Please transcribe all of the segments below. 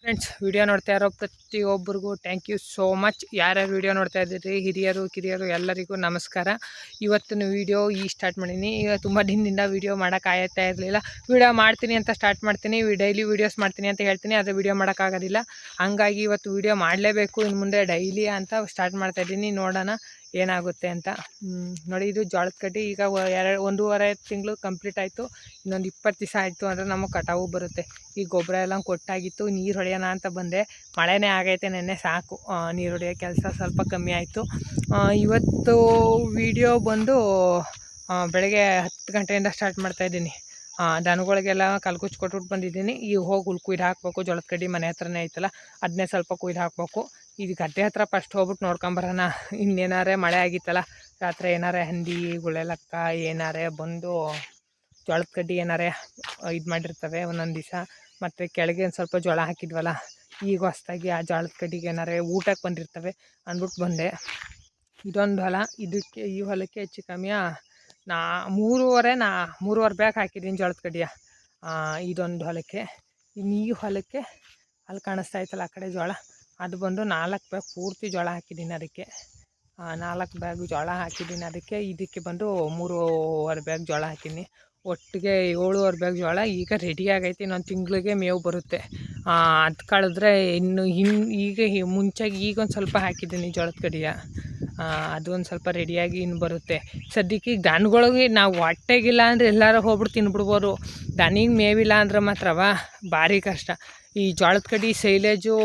Friends, video ನೋಡ್ತಾ ಇರೋ ಪ್ರತಿಯೊಬ್ಬರಿಗೂ ಥ್ಯಾಂಕ್ ಯು ಸೋ ಮಚ್. ಯಾರ್ಯಾರು ವಿಡಿಯೋ ನೋಡ್ತಾ ಇದ್ದೀರಿ, ಹಿರಿಯರು ಕಿರಿಯರು ಎಲ್ಲರಿಗೂ ನಮಸ್ಕಾರ. ಇವತ್ತಿನ ವಿಡಿಯೋ ಸ್ಟಾರ್ಟ್ ಮಾಡೀನಿ. ಈಗ ತುಂಬ ದಿನದಿಂದ ವಿಡಿಯೋ ಮಾಡೋಕ್ಕಾಗ್ತಾ ಇರಲಿಲ್ಲ. ವಿಡಿಯೋ ಮಾಡ್ತೀನಿ ಅಂತ ಸ್ಟಾರ್ಟ್ ಮಾಡ್ತೀನಿ, ಡೈಲಿ ವೀಡಿಯೋಸ್ ಮಾಡ್ತೀನಿ ಅಂತ ಹೇಳ್ತೀನಿ, ಆದರೆ ವಿಡಿಯೋ ಮಾಡೋಕ್ಕಾಗೋದಿಲ್ಲ. ಹಂಗಾಗಿ ಇವತ್ತು ವಿಡಿಯೋ ಮಾಡಲೇಬೇಕು, ಇನ್ನು ಮುಂದೆ ಡೈಲಿ ಅಂತ ಸ್ಟಾರ್ಟ್ ಮಾಡ್ತಾಯಿದ್ದೀನಿ. ನೋಡೋಣ ಏನಾಗುತ್ತೆ ಅಂತ. ನೋಡಿ, ಇದು ಜೋಳದ ಕಡ್ಡಿ. ಈಗ 1.5 ತಿಂಗಳು ಕಂಪ್ಲೀಟ್ ಆಯಿತು. ಇನ್ನೊಂದು 20 ದಿವಸ ಆಯಿತು ಅಂದರೆ ನಮಗೆ ಕಟಾವು ಬರುತ್ತೆ. ಈ ಗೊಬ್ಬರ ಎಲ್ಲ ಕೊಟ್ಟಾಗಿತ್ತು, ನೀರು ಹೊಡೆಯೋಣ ಅಂತ ಬಂದೆ. ಮಳೆನೇ ಆಗೈತೆ, ನೆನ್ನೆ ಸಾಕು. ನೀರು ಹೊಡೆಯೋ ಕೆಲಸ ಸ್ವಲ್ಪ ಕಮ್ಮಿ ಆಯಿತು. ಇವತ್ತು ವಿಡಿಯೋ ಬಂದು ಬೆಳಗ್ಗೆ 10 ಗಂಟೆಯಿಂದ ಸ್ಟಾರ್ಟ್ ಮಾಡ್ತಾಯಿದ್ದೀನಿ. ದನಗಳಿಗೆಲ್ಲ ಕಲ್ಕುಚ್ಚು ಕೊಟ್ಬಿಟ್ಟು ಬಂದಿದ್ದೀನಿ. ಈಗ ಹೋಗಿ ಹುಲ್ ಕುಯ್ದು ಹಾಕಬೇಕು. ಜೋಳದ ಕಡ್ಡಿ ಮನೆ ಹತ್ರನೇ ಐತಲ್ಲ, ಅದನ್ನೇ ಸ್ವಲ್ಪ ಕುಯ್ದು ಹಾಕಬೇಕು. ಇದು ಗದ್ದೆ ಹತ್ರ ಫಸ್ಟ್ ಹೋಗ್ಬಿಟ್ಟು ನೋಡ್ಕೊಂಬರೋಣ. ಇನ್ನೇನಾರೇ ಮಳೆ ಆಗಿತ್ತಲ್ಲ, ರಾತ್ರಿ ಏನಾರೇ ಹಂದಿ ಗುಳೆಲಕ್ಕ ಏನಾರೇ ಬಂದು ಜೋಳದ ಕಡ್ಡಿ ಏನಾರೇ ಇದು ಮಾಡಿರ್ತವೆ ಒಂದೊಂದು ದಿವಸ. ಮತ್ತು ಕೆಳಗೆ ಒಂದು ಸ್ವಲ್ಪ ಜೋಳ ಹಾಕಿದ್ವಲ್ಲ, ಈಗ ಹೊಸ್ದಾಗಿ ಆ ಜೋಳದ ಕಡ್ಡಿಗೆ ಏನಾರೇ ಊಟಕ್ಕೆ ಬಂದಿರ್ತವೆ ಅಂದ್ಬಿಟ್ಟು ಬಂದೆ. ಇದೊಂದು ಹೊಲ. ಈ ಹೊಲಕ್ಕೆ ಹೆಚ್ಚು ಕಮ್ಮಿ 3.5 ಬ್ಯಾಗ್ ಹಾಕಿದ್ದೀನಿ ಜೋಳದ ಕಡ್ಡಿಯ. ಇದೊಂದು ಹೊಲಕ್ಕೆ. ಇನ್ನು ಈ ಹೊಲಕ್ಕೆ ಅಲ್ಲಿ ಕಾಣಿಸ್ತಾ ಇತ್ತಲ್ಲ ಆ ಕಡೆ ಜೋಳ, ಅದು ಬಂದು 4 ಬ್ಯಾಗ್ ಪೂರ್ತಿ ಜೋಳ ಹಾಕಿದ್ದೀನಿ. ಅದಕ್ಕೆ 4 ಬ್ಯಾಗ್ ಜೋಳ ಹಾಕಿದ್ದೀನಿ. ಇದಕ್ಕೆ ಬಂದು 3.5 ಬ್ಯಾಗ್ ಜೋಳ ಹಾಕಿದ್ದೀನಿ. ಒಟ್ಟಿಗೆ 7.5 ಬ್ಯಾಗ್ ಜೋಳ ಈಗ ರೆಡಿ ಆಗೈತೆ. ಇನ್ನೊಂದು ತಿಂಗಳಿಗೆ ಮೇವು ಬರುತ್ತೆ. ಅದು ಕಳೆದ್ರೆ ಈಗ ಮುಂಚೆಗೆ ಈಗೊಂದು ಸ್ವಲ್ಪ ಹಾಕಿದ್ದೀನಿ ಜೋಳದ ಕಡ್ಡಿಯ. ಅದು ಒಂದು ಸ್ವಲ್ಪ ರೆಡಿಯಾಗಿ ಇನ್ನು ಬರುತ್ತೆ. ಸದ್ಯಕ್ಕೆ ಈಗ ದನಗಳಿಗೆ ನಾವು ಹೊಟ್ಟೆಗಿಲ್ಲ ಅಂದರೆ ಎಲ್ಲರೂ ಹೋಗ್ಬಿಟ್ಟು ತಿನ್ಬಿಡ್ಬೋದು. ದನಿಗೆ ಮೇವಿಲ್ಲ ಅಂದ್ರೆ ಮಾತ್ರವ ಭಾರಿ ಕಷ್ಟ. ಈ ಜೋಳದ ಕಡ್ಡಿ ಸೈಲೇಜು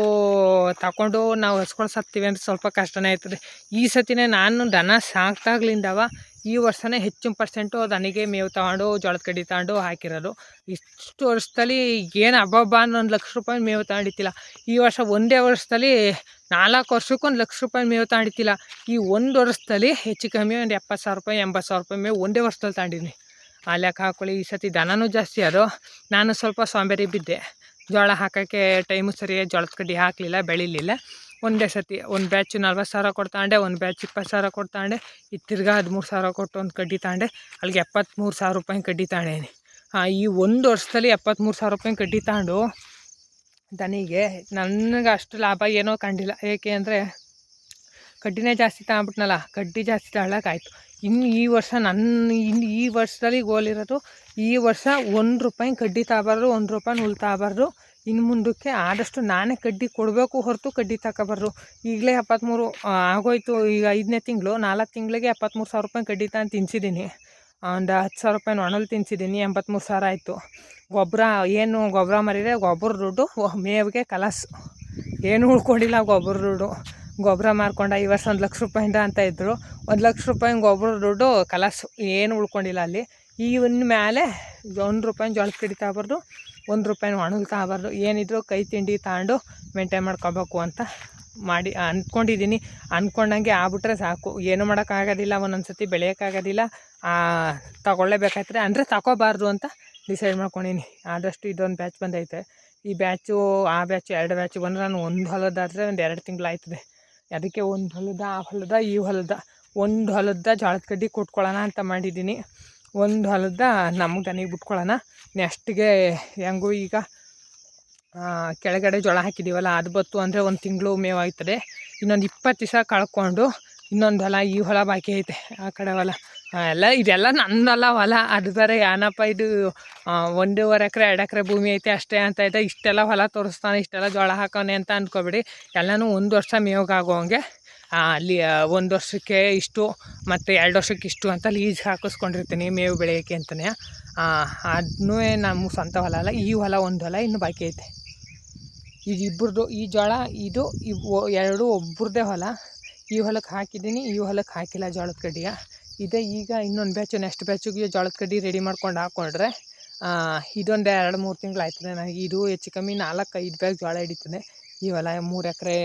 ತಗೊಂಡು ನಾವು ಹಸ್ಕೊಂಡು ಸತ್ತೀವಿ ಅಂದರೆ ಸ್ವಲ್ಪ ಕಷ್ಟನೇ ಆಯ್ತದೆ. ಈ ಸತಿನೇ ನಾನು ದನ ಸಾಕ್ದಾಗ್ಲಿಂದವ ಈ ವರ್ಷನೇ ಹೆಚ್ಚು ಪರ್ಸೆಂಟು ದನಿಗೆ ಮೇವು ತಗೊಂಡು ಜೋಳದ ಕಡ್ಡಿ ತಗೊಂಡು ಹಾಕಿರೋದು. ಇಷ್ಟು ವರ್ಷದಲ್ಲಿ ಏನು ಹಬ್ಬ ಅನ್ನೋ 1 ಲಕ್ಷ ರೂಪಾಯಿ ಮೇವು ತಗೊಂಡಿತ್ತಿಲ್ಲ. ಈ ವರ್ಷ ಒಂದೇ ವರ್ಷದಲ್ಲಿ 4 ವರ್ಷಕ್ಕೆ 1 ಲಕ್ಷ ರೂಪಾಯಿ ಮೇವು ತಗೊಂಡಿತ್ತಿಲ್ಲ. ಈ 1 ವರ್ಷದಲ್ಲಿ ಹೆಚ್ಚು ಕಮ್ಮಿ ಒಂದು 70,000 ರೂಪಾಯಿ 80,000 ರೂಪಾಯಿ ಮೇವು ಒಂದೇ ವರ್ಷದಲ್ಲಿ ತಗೊಂಡಿನಿ. ಲೆಕ್ಕ ಹಾಕ್ಕೊಳ್ಳಿ. ಈ ಸತಿ ದನನೂ ಜಾಸ್ತಿ ಅದು. ನಾನು ಸ್ವಲ್ಪ ಸೋಂಬೇರಿ ಬಿದ್ದೆ. ಜೋಳ ಹಾಕೋಕ್ಕೆ ಟೈಮು ಸರಿಯಾಗಿ ಜೋಳದ ಕಡ್ಡಿ ಹಾಕಲಿಲ್ಲ, ಬೆಳೀಲಿಲ್ಲ. ಒಂದೇ ಸತಿ ಒಂದು ಬ್ಯಾಚ್ 40,000 ಕೊಟ್ಟು ತಗೊಂಡೆ, ಒಂದು ಬ್ಯಾಚ್ 20,000 ಕೊಟ್ಟು ತಗೊಂಡೆ. ಇದು ತಿರ್ಗಾ 13,000 ಕೊಟ್ಟು ಒಂದು ಕಡ್ಡಿ ತಗೊಂಡೆ. ಅಲ್ಲಿಗೆ 73,000 ರೂಪಾಯಿ ಕಡ್ಡಿ ತಗೊಂಡೇನಿ. ಈ 1 ವರ್ಷದಲ್ಲಿ 73,000 ರೂಪಾಯಿ ಕಡ್ಡಿ ತಗೊಂಡು ದನಿಗೆ ನನಗೆ ಅಷ್ಟು ಲಾಭ ಏನೋ ಕಂಡಿಲ್ಲ. ಏಕೆ ಅಂದರೆ ಕಡ್ಡಿನೇ ಜಾಸ್ತಿ ತಗೊಂಬಿಟ್ನಲ್ಲ, ಕಡ್ಡಿ ಜಾಸ್ತಿ ತಗೊಳ್ಳೋಕ್ಕಾಯ್ತು. ಇನ್ನು ಈ ವರ್ಷ ಈ ವರ್ಷದಲ್ಲಿ ಗೋಲಿರೋದು, ಈ ವರ್ಷ 1 ರೂಪಾಯಿ ಕಡ್ಡಿ ತಗೋಬಾರ್ದು, 1 ರೂಪಾಯಿ ಹುಲ್ ತಗೋಬಾರ್ದು. ಇನ್ನು ಮುಂದಕ್ಕೆ ಆದಷ್ಟು ನಾನೇ ಕಡ್ಡಿ ಕೊಡಬೇಕು ಹೊರತು ಕಡ್ಡಿ ತಗೋಬಾರ್ದು. ಈಗಲೇ 73 ಆಗೋಯ್ತು. ಈಗ 5ನೇ ತಿಂಗಳು, 4 ತಿಂಗಳಿಗೆ 73,000 ರೂಪಾಯಿ ಕಡ್ಡಿ ತಗೊಂಡು ತಿನ್ನಿಸಿದ್ದೀನಿ. ಒಂದು 10,000 ರೂಪಾಯಿ ಒಣಲು ತಿನ್ನಿಸಿದ್ದೀನಿ. 83,000 ಆಯಿತು. ಗೊಬ್ಬರ ಮರಿದ್ರೆ ಗೊಬ್ಬರ ದುಡ್ಡು ಮೇವಿಗೆ ಕಲಾಸು. ಏನೂ ಉಳ್ಕೊಂಡಿಲ್ಲ ಗೊಬ್ಬರ ದುಡ್ಡು. ಗೊಬ್ಬರ ಮಾರ್ಕೊಂಡ ಈ ವರ್ಷ 1 ಲಕ್ಷ ರೂಪಾಯಿಂದ ಅಂತ ಇದ್ದರು. 1 ಲಕ್ಷ ರೂಪಾಯಿ ಗೊಬ್ಬರ ದುಡ್ಡು ಕಲಾಸು, ಏನು ಉಳ್ಕೊಂಡಿಲ್ಲ ಅಲ್ಲಿ. ಇನ್ನು ಮೇಲೆ 1 ರೂಪಾಯಿ ಜೋಳದ ಕಡ್ಡಿ ತಗೋಬಾರ್ದು, 1 ರೂಪಾಯಿ ಒಣಲು ತಗೋಬಾರ್ದು. ಏನಿದ್ರು ಕೈ ತಿಂಡಿ ತಗೊಂಡು ಮೇಂಟೈನ್ ಮಾಡ್ಕೋಬೇಕು ಅಂತ ಅಂದ್ಕೊಂಡಿದ್ದೀನಿ. ಅಂದ್ಕೊಂಡಂಗೆ ಆಗ್ಬಿಟ್ರೆ ಸಾಕು. ಏನು ಮಾಡೋಕ್ಕಾಗೋದಿಲ್ಲ, ಒಂದೊಂದು ಸತಿ ಬೆಳೆಯೋಕ್ಕಾಗೋದಿಲ್ಲ. ತಗೊಳ್ಳೇಬೇಕಾಯ್ತದೆ ಅಂದರೆ ತಗೋಬಾರ್ದು ಅಂತ ಡಿಸೈಡ್ ಮಾಡ್ಕೊಂಡಿನಿ. ಆದಷ್ಟು ಇದೊಂದು ಬ್ಯಾಚ್ ಬಂದೈತೆ. ಈ ಬ್ಯಾಚು ಆ ಬ್ಯಾಚು 2 ಬ್ಯಾಚು ಬಂದರೆ ನಾನು ಒಂದು ಹೊಲದಾದರೆ ಒಂದು 2 ತಿಂಗಳು ಆಯ್ತದೆ. ಅದಕ್ಕೆ ಒಂದು ಹೊಲದ ಆ ಹೊಲದ ಈ ಹೊಲದ ಒಂದು ಹೊಲದ ಜೋಳದ ಕಡ್ಡಿ ಕೊಟ್ಕೊಳ್ಳೋಣ ಅಂತ ಮಾಡಿದ್ದೀನಿ. ಒಂದು ಹೊಲದ ನಮಗೆ ದನಿಗೆ ಬಿಟ್ಕೊಳ್ಳೋಣ. ನೆಕ್ಸ್ಟ್ಗೆ ಹೆಂಗೂ ಈಗ ಕೆಳಗಡೆ ಜೋಳ ಹಾಕಿದ್ದೀವಲ್ಲ, ಅದು ಬತ್ತು ಅಂದರೆ 1 ತಿಂಗಳು ಮೇವು ಆಯ್ತದೆ. ಇನ್ನೊಂದು 20 ದಿವಸ ಕಳ್ಕೊಂಡು ಇನ್ನೊಂದು ಹೊಲ, ಈ ಹೊಲ ಬಾಕಿ ಐತೆ. ಆ ಕಡೆ ಹೊಲ ಇದೆಲ್ಲ ನನ್ನಲ್ಲ ಹೊಲ. ಅದು ಬೇರೆ ಏನಪ್ಪ ಇದು 1.5 ಎಕರೆ 2 ಎಕರೆ ಭೂಮಿ ಐತೆ ಅಷ್ಟೇ ಅಂತ ಇದೆ. ಇಷ್ಟೆಲ್ಲ ಹೊಲ ತೋರಿಸ್ತಾನೆ, ಇಷ್ಟೆಲ್ಲ ಜೋಳ ಹಾಕೋನೆ ಅಂತ ಅಂದ್ಕೊಬೇಡಿ. ಎಲ್ಲನೂ 1 ವರ್ಷ ಮೇವಿಗಾಗೋಂಗೆ ಅಲ್ಲಿ 1 ವರ್ಷಕ್ಕೆ ಇಷ್ಟು ಮತ್ತು 2 ವರ್ಷಕ್ಕೆ ಇಷ್ಟು ಅಂತ ಲೀಸ್ ಹಾಕಿಸ್ಕೊಂಡಿರ್ತೀನಿ ಮೇವು ಬೆಳೆಯೋಕ್ಕೆ ಅಂತಲೇ. ಅದನ್ನೂ ನಮ್ಮ ಸ್ವಂತ ಹೊಲ ಅಲ್ಲ. ಈ ಹೊಲ ಒಂದು ಹೊಲ ಇನ್ನು ಬಾಕಿ ಐತೆ. ಇದು ಇಬ್ಬರದು. ಈ ಜೋಳ ಇದು 2 ಒಬ್ಬರದೇ ಹೊಲ. ಈ ಹೊಲಕ್ಕೆ ಹಾಕಿದ್ದೀನಿ, ಈ ಹೊಲಕ್ಕೆ ಹಾಕಿಲ್ಲ ಜೋಳದ ಕಡ್ಡಿಯ. ಇದೇ ಈಗ ಇನ್ನೊಂದು ಬ್ಯಾಚು, ನೆಕ್ಸ್ಟ್ ಬ್ಯಾಚಿಗೆ ಜೋಳದ ಕಡ್ಡಿ ರೆಡಿ ಮಾಡ್ಕೊಂಡು ಹಾಕ್ಕೊಂಡ್ರೆ ಇದೊಂದು 2-3 ತಿಂಗಳು ಆಯ್ತದೆ ನನಗೆ. ಇದು ಹೆಚ್ಚು ಕಮ್ಮಿ 4-5 ಬ್ಯಾಗ್ ಜೋಳ ಹಿಡಿತದೆ. ಈ ಹೊಲ 3 ಎಕರೆ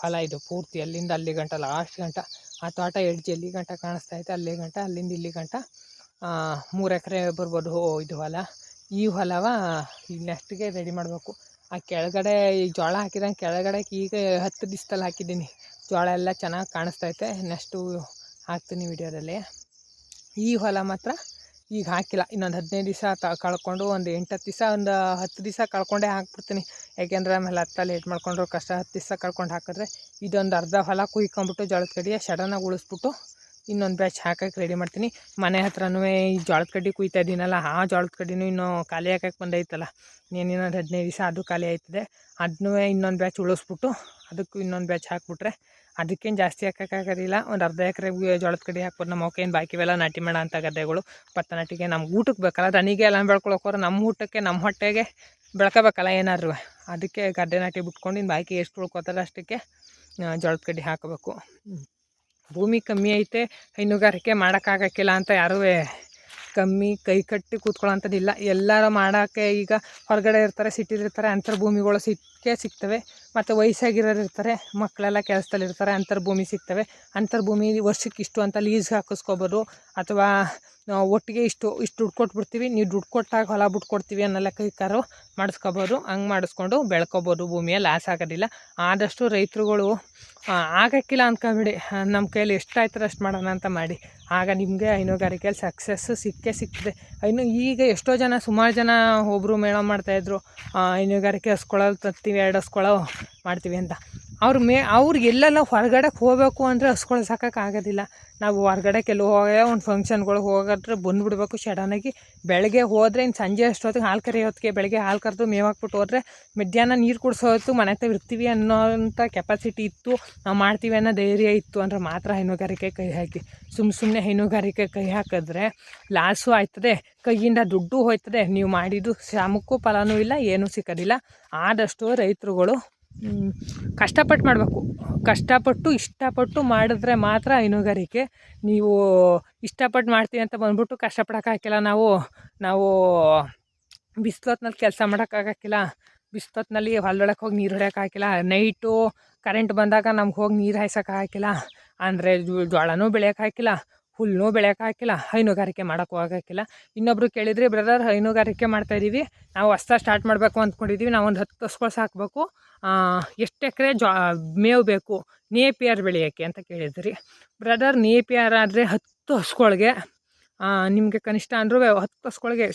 ಹೊಲ ಇದು ಪೂರ್ತಿ, ಅಲ್ಲಿಂದ ಅಲ್ಲಿ ಗಂಟ ಲಾಸ್ಟ್ ಗಂಟ. ಆ ತೋಟ ಎಡ್ಜ್ ಎಲ್ಲಿ ಗಂಟ ಕಾಣಿಸ್ತಾ ಐತೆ ಅಲ್ಲಿ ಗಂಟ, ಅಲ್ಲಿಂದ ಇಲ್ಲಿ ಗಂಟ 3 ಎಕರೆ ಬರ್ಬೋದು ಇದು ಹೊಲ. ಈ ಹೊಲವ ಈಗ ನೆಕ್ಸ್ಟ್ಗೆ ರೆಡಿ ಮಾಡಬೇಕು. ಆ ಕೆಳಗಡೆ ಈ ಜೋಳ ಹಾಕಿದಂಗೆ ಕೆಳಗಡೆ ಈಗ 10 ದಿವಸದಲ್ಲಿ ಹಾಕಿದ್ದೀನಿ. ಜೋಳ ಎಲ್ಲ ಚೆನ್ನಾಗಿ ಕಾಣಿಸ್ತೈತೆ. ನೆಕ್ಸ್ಟು ಹಾಕ್ತೀನಿ ವಿಡಿಯೋದಲ್ಲಿ. ಈ ಹೊಲ ಮಾತ್ರ ಈಗ ಹಾಕಿಲ್ಲ. ಇನ್ನೊಂದು 15 ದಿವಸ ಕಳ್ಕೊಂಡು ಒಂದು 8-10 ದಿವಸ ಒಂದು 10 ದಿವಸ ಕಳ್ಕೊಂಡೇ ಹಾಕ್ಬಿಡ್ತೀನಿ. ಯಾಕೆಂದರೆ ಆಮೇಲೆ ಹತ್ತ ಲೇಟ್ ಮಾಡ್ಕೊಂಡ್ರು ಕಷ್ಟ. 10 ದಿವಸ ಕಳ್ಕೊಂಡು ಹಾಕಿದ್ರೆ ಇದೊಂದು ಅರ್ಧ ಹೊಲ ಕುಯ್ಕೊಂಬಿಟ್ಟು ಜೋಳದ ಕಡ್ಡಿಯ ಸಡನ್ನಾಗಿ ಉಳಿಸ್ಬಿಟ್ಟು ಇನ್ನೊಂದು ಬ್ಯಾಚ್ ಹಾಕಕ್ಕೆ ರೆಡಿ ಮಾಡ್ತೀನಿ. ಮನೆ ಹತ್ರನೂ ಈ ಜೋಳದ ಕಡ್ಡಿ ಕುಯ್ತಾ ಇದ್ದೀನಲ್ಲ, ಆ ಜೋಳದ ಕಡ್ಡಿನೂ ಇನ್ನೂ ಖಾಲಿ ಹಾಕಕ್ಕೆ ಬಂದೈತಲ್ಲ, ಇನ್ನೊಂದು 15 ದಿವಸ ಅದು ಖಾಲಿ ಆಯ್ತದೆ. ಅದನ್ನೂ ಇನ್ನೊಂದು ಬ್ಯಾಚ್ ಉಳಿಸ್ಬಿಟ್ಟು ಅದಕ್ಕೂ ಇನ್ನೊಂದು ಬ್ಯಾಚ್ ಹಾಕ್ಬಿಟ್ರೆ ಅದಕ್ಕೇನು ಜಾಸ್ತಿ ಹಾಕೋಕ್ಕಾಗೋದಿಲ್ಲ. ಒಂದು ಅರ್ಧ ಎಕರೆಗೆ ಜೋಳದ ಕಡ್ಡಿ ಹಾಕ್ಬೋದು. ನಮ್ಮ ಅವಕ್ಕೇನು ಬಾಕಿವೆಲ್ಲ ನಾಟಿ ಮಾಡೋ ಅಂಥ ಗದ್ದೆಗಳು. ಭತ್ತ ನಾಟಿಗೆ ನಮ್ಗೆ ಊಟಕ್ಕೆ ಬೇಕಲ್ಲ, ದನಿಗೆ ಎಲ್ಲ ಬೆಳ್ಕೊಳಕ್ಕೋರು ನಮ್ಮ ಊಟಕ್ಕೆ ನಮ್ಮ ಹೊಟ್ಟೆಗೆ ಬೆಳ್ಕೋಬೇಕಲ್ಲ ಏನಾದ್ರು. ಅದಕ್ಕೆ ಗದ್ದೆ ನಾಟಿ ಬಿಟ್ಕೊಂಡು ಇನ್ನು ಬಾಕಿ ಎಷ್ಟು ಉಳ್ಕೋತಾರೆ ಅಷ್ಟಕ್ಕೆ ಜೋಳದ ಕಡ್ಡಿ ಹಾಕಬೇಕು. ಭೂಮಿ ಕಮ್ಮಿ ಐತೆ, ಹೈನುಗಾರಿಕೆ ಮಾಡೋಕ್ಕಾಗಕ್ಕಿಲ್ಲ ಅಂತ ಯಾರೂ ಕಮ್ಮಿ ಕೈ ಕಟ್ಟಿ ಕೂತ್ಕೊಳ್ಳೋಂಥದ್ದಿಲ್ಲ. ಎಲ್ಲರೂ ಮಾಡೋಕ್ಕೆ ಈಗ ಹೊರಗಡೆ ಇರ್ತಾರೆ, ಸಿಟಿಲಿರ್ತಾರೆ, ಅಂಥರ ಭೂಮಿಗಳು ಸಿಗ್ತವೆ. ಮತ್ತು ವಯಸ್ಸಾಗಿರೋರು ಇರ್ತಾರೆ, ಮಕ್ಕಳೆಲ್ಲ ಕೆಲಸದಲ್ಲಿರ್ತಾರೆ, ಅಂಥರ ಭೂಮಿ ಸಿಗ್ತವೆ. ಅಂಥರ ಭೂಮಿ ವರ್ಷಕ್ಕೆ ಇಷ್ಟು ಅಂತ ಲೀಸ್ಗೆ ಹಾಕಿಸ್ಕೊಬೋದು. ಅಥವಾ ಒಟ್ಟಿಗೆ ಇಷ್ಟು ದುಡ್ಡು ಕೊಟ್ಬಿಡ್ತೀವಿ, ನೀವು ದುಡ್ಡು ಕೊಟ್ಟಾಗ ಹೊಲ ಬಿಟ್ಕೊಡ್ತೀವಿ ಅನ್ನೋ ಲೆಕ್ಕಕ್ಕಾರು ಮಾಡಿಸ್ಕೊಬೋದು. ಹಂಗೆ ಮಾಡಿಸ್ಕೊಂಡು ಬೆಳ್ಕೊಬೋದು. ಭೂಮಿಯ ಲಾಸ್ ಆಗೋದಿಲ್ಲ. ಆದಷ್ಟು ರೈತರುಗಳು ಆಗೋಕ್ಕಿಲ್ಲ ಅಂದ್ಕೊಬೇಡಿ, ನಮ್ಮ ಕೈಯಲ್ಲಿ ಎಷ್ಟಾಯ್ತದೆ ಅಷ್ಟು ಮಾಡೋಣ ಅಂತ ಮಾಡಿ. ಆಗ ನಿಮಗೆ ಹೈನುಗಾರಿಕೆಯಲ್ಲಿ ಸಕ್ಸಸ್ಸು ಸಿಗ್ತದೆ. ಈಗ ಎಷ್ಟೋ ಜನ, ಸುಮಾರು ಜನ ಒಬ್ಬರು ಮೇಳ ಮಾಡ್ತಾಯಿದ್ರು, ಹೈನುಗಾರಿಕೆ ಹಸ್ಕೊಳ್ಳೋದು ತರ್ತೀವಿ, 2 ಹಸ್ಕೊಳ್ಳೋ ಮಾಡ್ತೀವಿ ಅಂತ. ಅವ್ರು ಎಲ್ಲೆಲ್ಲ ಹೊರಗಡೆ ಹೋಗಬೇಕು ಅಂದರೆ ಹಸ್ಕೊಳ್ಳೋ ಸಾಕೋಕ್ಕಾಗೋದಿಲ್ಲ. ನಾವು ಹೊರಗಡೆ ಕೆಲವು ಒಂದು ಫಂಕ್ಷನ್ಗಳಿಗೆ ಹೋಗಿದ್ರೆ ಬಂದುಬಿಡ್ಬೇಕು ಸಡನ್ನಾಗಿ. ಬೆಳಗ್ಗೆ ಹೋದರೆ ಇನ್ನು ಸಂಜೆ ಅಷ್ಟೊತ್ತಿಗೆ ಹಾಲು ಕರೆಯೋ ಹೊತ್ತಿಗೆ ಬೆಳಗ್ಗೆ ಹಾಲು ಕರೆದು ಮೇವು ಹಾಕ್ಬಿಟ್ಟು ಹೋದರೆ ಮಧ್ಯಾಹ್ನ ನೀರು ಕುಡಿಸೋ ಹೊತ್ತು ಮನೆ ಹತ್ರ ಇರ್ತೀವಿ ಅನ್ನೋಂಥ ಕೆಪಾಸಿಟಿ ಇತ್ತು, ನಾವು ಮಾಡ್ತೀವಿ ಅನ್ನೋ ಧೈರ್ಯ ಇತ್ತು ಅಂದರೆ ಮಾತ್ರ ಹೈನುಗಾರಿಕೆ ಕೈ ಹಾಕಿ. ಸುಮ್ಮನೆ ಹೈನುಗಾರಿಕೆ ಕೈ ಹಾಕಿದ್ರೆ ಲಾಸು ಆಯ್ತದೆ, ಕೈಯಿಂದ ದುಡ್ಡು ಹೋಯ್ತದೆ, ನೀವು ಮಾಡಿದ್ದು ಶ್ರಮಕ್ಕೂ ಫಲನೂ ಇಲ್ಲ, ಏನೂ ಸಿಕ್ಕೋದಿಲ್ಲ. ಆದಷ್ಟು ರೈತರುಗಳು ಕಷ್ಟಪಟ್ಟು ಮಾಡಬೇಕು. ಕಷ್ಟಪಟ್ಟು ಇಷ್ಟಪಟ್ಟು ಮಾಡಿದ್ರೆ ಮಾತ್ರ ಹೈನುಗಾರಿಕೆ. ನೀವು ಇಷ್ಟಪಟ್ಟು ಮಾಡ್ತೀವಿ ಅಂತ ಬಂದ್ಬಿಟ್ಟು ಕಷ್ಟಪಡೋಕ್ಕಾಗಿಲ್ಲ. ನಾವು ಬಿಸಿಲೊತ್ನಲ್ಲಿ ಕೆಲಸ ಮಾಡೋಕ್ಕಾಗಕ್ಕಿಲ್ಲ, ಬಿಸಿಲೊತ್ನಲ್ಲಿ ಹೊಲದೊಳಕ್ಕೆ ಹೋಗಿ ನೀರು ಹೊಡ್ಯೋಕ್ಕಾಗಿಲ್ಲ, ನೈಟು ಕರೆಂಟ್ ಬಂದಾಗ ನಮ್ಗೆ ಹೋಗಿ ನೀರು ಹಾಯ್ಸೋಕ್ಕಾಗಿಲ್ಲ ಅಂದರೆ ಜೋಳನೂ ಬೆಳೆಯೋಕ್ಕಾಗಿಲ್ಲ, ಹುಲ್ಲೂ ಬೆಳೆಯೋಕ್ಕಾಗಿಲ್ಲ, ಹೈನುಗಾರಿಕೆ ಮಾಡೋಕ್ಕೂ ಆಗೋಕ್ಕಿಲ್ಲ. ಇನ್ನೊಬ್ರು ಕೇಳಿದ್ರಿ, ಬ್ರದರ್ ಹೈನುಗಾರಿಕೆ ಮಾಡ್ತಾಯಿದ್ದೀವಿ, ನಾವು ಹೊಸ್ದಾಗಿ ಸ್ಟಾರ್ಟ್ ಮಾಡಬೇಕು ಅಂದ್ಕೊಂಡಿದ್ದೀವಿ, ನಾವು ಒಂದು 10 ಹಸುಗಳು ಸಾಕಬೇಕು, ಎಷ್ಟು ಎಕರೆ ಮೇವು ಬೇಕು ನೇಪಿಯರ್ ಬೆಳೆಯೋಕ್ಕೆ ಅಂತ ಕೇಳಿದ್ರಿ. ಬ್ರದರ್ ನೇಪಿಯರ್ ಆದರೆ 10 ಹಸುಗಳಿಗೆ ನಿಮಗೆ ಕನಿಷ್ಠ ಅಂದರೂ 10 ಹಸುಗಳಿಗೆ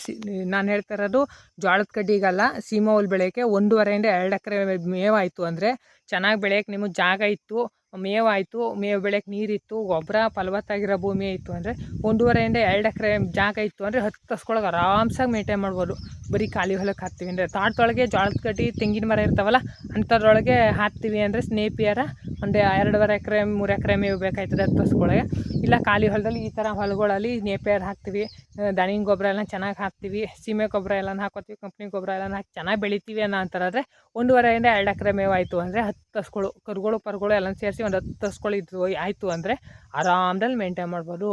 ನಾನು ಹೇಳ್ತಾ ಇರೋದು ಜೋಳದ ಕಡ್ಡಿಗಲ್ಲ, ಸೀಮಾ ಹುಲ್ಲು ಬೆಳೆಯೋಕ್ಕೆ 1.5 ಇಂದ 2 ಎಕರೆ ಮೇವಾಯಿತು ಅಂದರೆ, ಚೆನ್ನಾಗಿ ಬೆಳೆಯೋಕ್ಕೆ ನಿಮಗೆ ಜಾಗ ಇತ್ತು, ಮೇವಾಯಿತು, ಮೇವು ಬೆಳೆಯೋಕ್ಕೆ ನೀರಿತ್ತು, ಗೊಬ್ಬರ ಫಲವತ್ತಾಗಿರೋ ಭೂಮಿ ಇತ್ತು ಅಂದರೆ 1.5 ಇಂದ 2 ಎಕರೆ ಜಾಗ ಇತ್ತು ಅಂದರೆ 10 ಹಸುಗಳಿಗೆ ಆರಾಮ್ಸಾಗಿ ಮೇಂಟೈನ್ ಮಾಡ್ಬೋದು. ಬರೀ ಖಾಲಿ ಹೊಲಕ್ಕೆ ಹಾಕ್ತೀವಿ ಅಂದರೆ, ತೋಟದೊಳಗೆ ಜೋಳದ ಕಡ್ಡಿ ತೆಂಗಿನ ಮರ ಇರ್ತಾವಲ್ಲ ಅಂಥದ್ರೊಳಗೆ ಹಾಕ್ತೀವಿ ಅಂದರೆ ನೇಪಿಯರ ಒಂದು 2.5 ಎಕರೆ 3 ಎಕರೆ ಮೇವು ಬೇಕಾಯ್ತದೆ 10 ಹಸುಗಳಿಗೆ. ಇಲ್ಲ ಖಾಲಿ ಹೊಲದಲ್ಲಿ ಈ ಥರ ಹೊಲಗಳಲ್ಲಿ ನೇಪಿಯರ್ ಹಾಕ್ತೀವಿ, ದನಿನ ಗೊಬ್ಬರ ಎಲ್ಲ ಚೆನ್ನಾಗಿ ಹಾಕ್ತೀವಿ, ಸೀಮೆ ಗೊಬ್ಬರ ಎಲ್ಲ ಹಾಕೋತೀವಿ, ಕಂಪ್ನಿ ಗೊಬ್ಬರ ಎಲ್ಲ ಹಾಕಿ ಚೆನ್ನಾಗಿ ಬೆಳಿತೀವಿ ಅನ್ನೋ ಅಂತಾರಾದರೆ 1.5 ಇಂದ 2 ಎಕರೆ ಮೇವು ಆಯಿತು ಅಂದರೆ 10 ಹಸುಗಳು, ಕರುಗಳು ಪರುಗಳು ಎಲ್ಲ ಸೇರಿಸಿ ಒಂದು 10 ಹಸುಗಳು ಇದ್ದು ಆಯಿತು ಅಂದರೆ ಆರಾಮದಲ್ಲಿ ಮೇಂಟೈನ್ ಮಾಡ್ಬೋದು.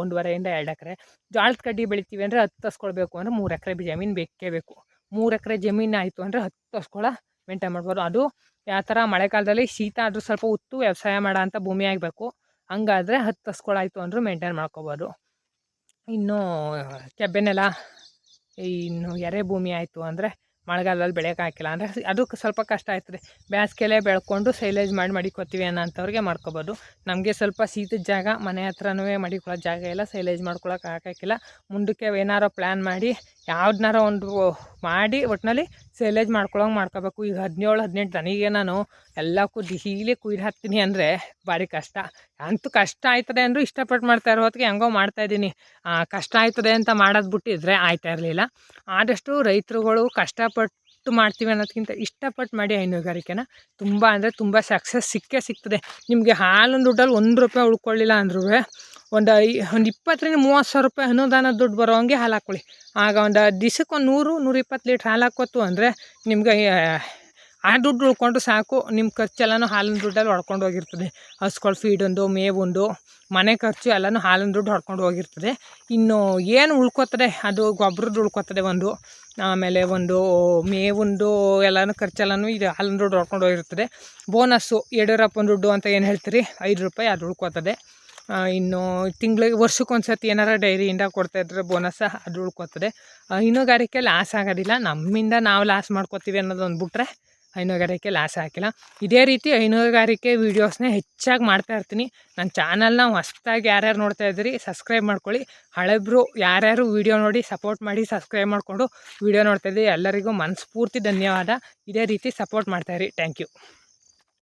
1.5 ಇಂದ 2 ಎಕರೆ ಜೋಳದ ಕಡ್ಡಿ ಬೆಳಿತೀವಿ ಅಂದರೆ 10 ಹಸುಗಳು ಬೇಕು ಅಂದರೆ 3 ಎಕರೆ ಜಮೀನು ಬೇಕೇ ಬೇಕು. 3 ಎಕರೆ ಜಮೀನು ಆಯಿತು ಅಂದರೆ 10 ಹಸುಗಳ ಮೇಂಟೈನ್ ಮಾಡ್ಬೋದು. ಅದು ಯಾವ ಥರ ಮಳೆಗಾಲದಲ್ಲಿ ಶೀತ ಆದರೂ ಸ್ವಲ್ಪ ಉತ್ತು ವ್ಯವಸಾಯ ಮಾಡೋ ಅಂಥ ಭೂಮಿ ಆಗಬೇಕು. ಹಂಗಾದರೆ 10 ಹಸುಗಳಾಯಿತು ಅಂದರೂ ಮೇಂಟೈನ್ ಮಾಡ್ಕೊಬೋದು. ಇನ್ನು ಕೆಬ್ಬೆನೆಲ, ಇನ್ನು ಎರೆ ಭೂಮಿ ಆಯಿತು ಅಂದರೆ ಮಳೆಗಾಲದಲ್ಲಿ ಬೆಳೆಯೋಕ್ಕಾಗಿಲ್ಲ ಅಂದರೆ ಅದಕ್ಕೆ ಸ್ವಲ್ಪ ಕಷ್ಟ ಆಯ್ತದೆ. ಬೇಸಿಗೆಲೇ ಬೆಳ್ಕೊಂಡು ಸೈಲೇಜ್ ಮಡಿಕೋತೀವಿ ಅನ್ನೋ ಅಂಥವ್ರಿಗೆ ಮಾಡ್ಕೊಬೋದು. ನಮಗೆ ಸ್ವಲ್ಪ ಶೀತದ ಜಾಗ, ಮನೆ ಹತ್ರನೂ ಮಡಿಕೊಳ್ಳೋ ಜಾಗ ಎಲ್ಲ, ಸೈಲೇಜ್ ಮಾಡ್ಕೊಳಕ್ಕೆ ಆಗೋಕ್ಕಿಲ್ಲ. ಮುಂದಕ್ಕೆ ಏನಾರೋ ಪ್ಲ್ಯಾನ್ ಮಾಡಿ ಯಾವ್ದನ್ನಾರ ಒಂದು ಮಾಡಿ ಒಟ್ಟಿನಲ್ಲಿ ಸೈಲೇಜ್ ಮಾಡ್ಕೋಬೇಕು. ಈಗ 17-18 ದನಿಗೆ ನಾನು ಎಲ್ಲಕ್ಕೂ ಡೀಲಿ ಕುಯ್ದು ಹಾಕ್ತೀನಿ ಅಂದರೆ ಭಾರಿ ಕಷ್ಟ. ಅಂತೂ ಕಷ್ಟ ಆಯ್ತದೆ ಅಂದರೂ ಇಷ್ಟಪಟ್ಟು ಮಾಡ್ತಾ ಇರೋ ಹೊತ್ತಿಗೆ ಹೆಂಗೋ ಮಾಡ್ತಾಯಿದ್ದೀನಿ. ಕಷ್ಟ ಆಯ್ತದೆ ಅಂತ ಮಾಡೋದು ಬಿಟ್ಟಿದ್ರೆ ಆಯ್ತಾ ಇರಲಿಲ್ಲ. ಆದಷ್ಟು ರೈತರುಗಳು ಕಷ್ಟಪಟ್ಟು ಮಾಡ್ತೀವಿ ಅನ್ನೋದಕ್ಕಿಂತ ಇಷ್ಟಪಟ್ಟು ಮಾಡಿ ಹೈನುಗಾರಿಕೆನ. ತುಂಬ ಅಂದರೆ ತುಂಬ ಸಕ್ಸಸ್ ಸಿಗ್ತದೆ. ನಿಮಗೆ ಹಾಲಿನ ದುಡ್ಡಲ್ಲಿ 1 ರೂಪಾಯಿ ಉಳ್ಕೊಳ್ಳಿಲ್ಲ ಅಂದ್ರೂ ಒಂದು 20-30 ಸಾವಿರ ರೂಪಾಯಿ ಅನುದಾನ ದುಡ್ಡು ಬರೋ ಹಂಗೆ ಹಾಲು ಹಾಕ್ಕೊಳ್ಳಿ. ಆಗ ಒಂದು ದಿವಸಕ್ಕೆ 100-120 ಲೀಟ್ರ್ ಹಾಲು ಹಾಕ್ಕೊತು ಅಂದರೆ ನಿಮ್ಗೆ ಆ ದುಡ್ಡು ಉಳ್ಕೊಂಡ್ರೆ ಸಾಕು. ನಿಮ್ಮ ಖರ್ಚೆಲ್ಲನೂ ಹಾಲಿನ ದುಡ್ಡಲ್ಲಿ ಹೊಡ್ಕೊಂಡು ಹೋಗಿರ್ತದೆ. ಹಸುಗಳು ಫೀಡೊಂದು, ಮೇವೊಂದು, ಮನೆ ಖರ್ಚು ಎಲ್ಲನೂ ಹಾಲಿನ ದುಡ್ಡು ಹೊಡ್ಕೊಂಡು ಹೋಗಿರ್ತದೆ. ಇನ್ನು ಏನು ಉಳ್ಕೊತದೆ ಅದು ಗೊಬ್ಬರದ್ದು ಉಳ್ಕೊತದೆ ಒಂದು, ಆಮೇಲೆ ಒಂದು ಮೇವೊಂದು ಎಲ್ಲನೂ ಖರ್ಚೆಲ್ಲನೂ ಇದು ಹಾಲಿನ ದುಡ್ಡು ಹೊಡ್ಕೊಂಡು ಹೋಗಿರ್ತದೆ. ಬೋನಸ್ಸು ಯಡಿಯೂರಪ್ಪನ ದುಡ್ಡು ಅಂತ ಏನು ಹೇಳ್ತೀರಿ, 5 ರೂಪಾಯಿ ಅದು ಉಳ್ಕೊತದೆ. ಇನ್ನು ತಿಂಗಳಿಗೆ ವರ್ಷಕ್ಕೊಂದು ಸರ್ತಿ ಏನಾರ ಡೈರಿಯಿಂದ ಕೊಡ್ತಾಯಿದ್ರೆ ಬೋನಸ್, ಅದು ಉಳ್ಕೊತದೆ. ಹೈನುಗಾರಿಕೆ ಲಾಸ್ ಆಗೋದಿಲ್ಲ. ನಮ್ಮಿಂದ ನಾವು ಲಾಸ್ ಮಾಡ್ಕೊತೀವಿ ಅನ್ನೋದೊಂದು ಬಿಟ್ರೆ ಹೈನುಗಾರಿಕೆ ಲಾಸ್ ಹಾಕಿಲ್ಲ. ಇದೇ ರೀತಿ ಹೈನುಗಾರಿಕೆ ವೀಡಿಯೋಸ್ನ ಹೆಚ್ಚಾಗಿ ಮಾಡ್ತಾ ಇರ್ತೀನಿ. ನನ್ನ ಚಾನಲ್ನ ಹೊಸ್ದಾಗಿ ಯಾರ್ಯಾರು ನೋಡ್ತಾ ಇದ್ದೀರಿ ಸಬ್ಸ್ಕ್ರೈಬ್ ಮಾಡ್ಕೊಳ್ಳಿ. ಹಳೆಬ್ರು ಯಾರ್ಯಾರು ವೀಡಿಯೋ ನೋಡಿ ಸಪೋರ್ಟ್ ಮಾಡಿ ಸಬ್ಸ್ಕ್ರೈಬ್ ಮಾಡಿಕೊಂಡು ವೀಡಿಯೋ ನೋಡ್ತಾ ಇದ್ದೀರಿ ಎಲ್ಲರಿಗೂ ಮನಸ್ಫೂರ್ತಿ ಧನ್ಯವಾದ. ಇದೇ ರೀತಿ ಸಪೋರ್ಟ್ ಮಾಡ್ತಾಯಿರಿ. Thank you.